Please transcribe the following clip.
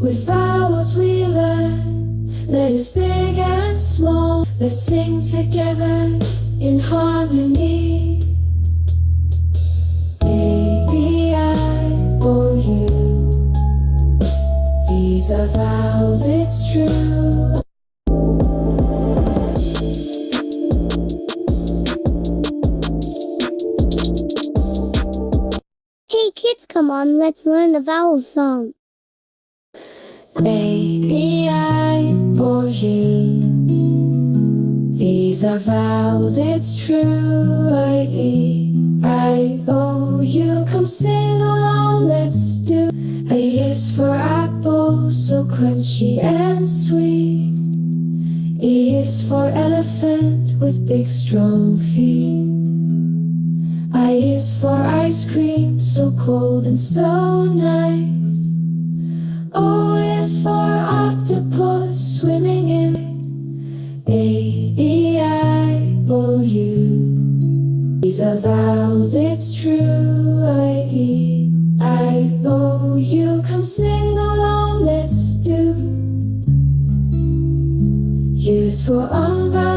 With vowels we learn letters big and small. Let's sing together in harmony. A, B, I, O, U. These are vowels, it's true. Hey kids, come on, let's learn the vowel song. A, B, I, O, U. These are vowels, it's true. I, E, I, O, U. Come sing along, let's do. A is for apple, so crunchy and sweet. E is for elephant with big strong feet. I is for ice cream, so cold and so nice. O is for octopus swimming in. A, E, I, O, U. These are vowels, it's true. I, E, I, O, U. Come sing along, let's do. U is for umbrella.